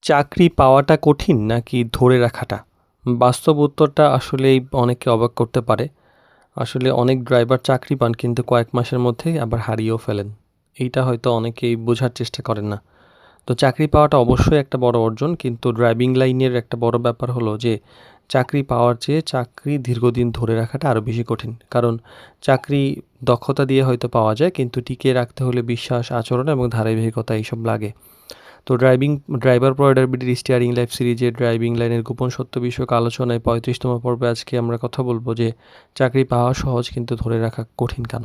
চাকরি পাওয়াটা কঠিন নাকি ধরে রাখাটা? বাস্তব উত্তরটা আসলেই অনেককে অবাক করতে পারে। আসলে অনেক ড্রাইভার চাকরি পান কিন্তু কয়েক মাসের মধ্যেই আবার হারিয়েও ফেলেন। এইটা হয়তো অনেকেই বোঝার চেষ্টা করেন না। তো চাকরি পাওয়াটা অবশ্যই একটা বড় অর্জন, কিন্তু ড্রাইভিং লাইনের একটা বড় ব্যাপার হলো যে চাকরি পাওয়ার চেয়ে চাকরি দীর্ঘদিন ধরে রাখাটা আরও বেশি কঠিন। কারণ চাকরি দক্ষতা দিয়ে হয়তো পাওয়া যায়, কিন্তু টিকিয়ে রাখতে হলে বিশ্বাস, আচরণ এবং ধারাবাহিকতা এইসব লাগে। তো ড্রাইভার প্রোভাইডারবিলিটি স্টিয়ারিং লাইফ সিরিজের ড্রাইভিং লাইনের গোপন সত্য বিষয়ক আলোচনায় 35তম পর্বে আজকে আমরা কথা বলবো যে চাকরি পাওয়া সহজ কিন্তু ধরে রাখা কঠিন কেন।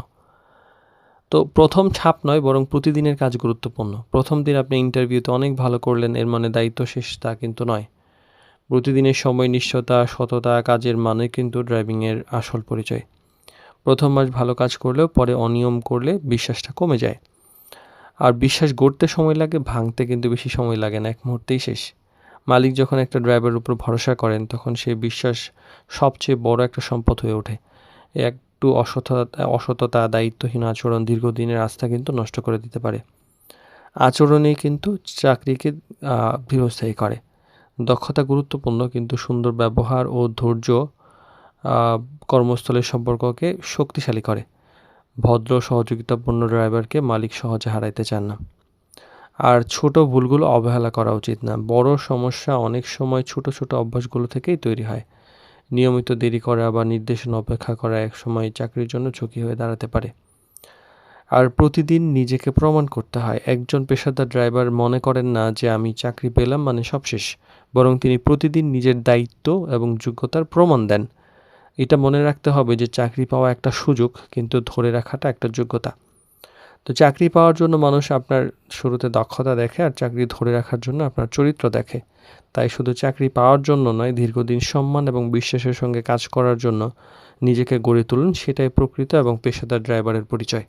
তো প্রথম ছাপ নয়, বরং প্রতিদিনের কাজ গুরুত্বপূর্ণ। প্রথম দিন আপনি ইন্টারভিউতে অনেক ভালো করলেন, এর মানে দায়িত্ব শেষ তা কিন্তু নয়। প্রতিদিনের সময়, নিশ্চয়তা, সততা, কাজের মানে কিন্তু ড্রাইভিংয়ের আসল পরিচয়। প্রথম মাস ভালো কাজ করলেও পরে অনিয়ম করলে বিশ্বাসটা কমে যায়। আর বিশ্বাস গড়তে সময় লাগে, ভাঙতে কিন্তু বেশি সময় লাগে না, এক মুহূর্তেই শেষ। মালিক যখন একটা ড্রাইভারের উপর ভরসা করেন তখন সেই বিশ্বাস সবচেয়ে বড় একটা সম্পদ হয়ে ওঠে। একটু অসততা, দায়িত্বহীন আচরণ দীর্ঘদিনের আস্থা কিন্তু নষ্ট করে দিতে পারে। আচরণেই কিন্তু চাকরিকে দীর্ঘস্থায়ী করে। দক্ষতা গুরুত্বপূর্ণ, কিন্তু সুন্দর ব্যবহার ও ধৈর্য কর্মস্থলের সম্পর্ককে শক্তিশালী করে। ভদ্র, সহযোগিতাপূর্ণ ড্রাইভারকে মালিক সহজে হারাইতে চান না। আর ছোট ভুলগুলো অবহেলা করা উচিত না। বড় সমস্যা অনেক সময় ছোট ছোট অভ্যাসগুলো থেকেই তৈরি হয়। নিয়মিত দেরি করা বা নির্দেশনা অপেক্ষা করা একসময় চাকরির জন্য ঝুঁকি হয়ে দাঁড়াতে পারে। আর প্রতিদিন নিজেকে প্রমাণ করতে হয়। একজন পেশাদার ড্রাইভার মনে করেন না যে আমি চাকরি পেলাম মানে সব শেষ, বরং তিনি প্রতিদিন নিজের দায়িত্ব এবং যোগ্যতার প্রমাণ দেন। এটা মনে রাখতে হবে যে চাকরি পাওয়া একটা সুযোগ, কিন্তু ধরে রাখাটা একটা যোগ্যতা। তো চাকরি পাওয়ার জন্য মানুষ আপনার শুরুতে দক্ষতা দেখে, আর চাকরি ধরে রাখার জন্য আপনার চরিত্র দেখে। তাই শুধু চাকরি পাওয়ার জন্য নয়, দীর্ঘদিন সম্মান এবং বিশ্বাসের সঙ্গে কাজ করার জন্য নিজেকে গড়ে তুলুন। সেটাই প্রকৃত এবং পেশাদার ড্রাইভারের পরিচয়।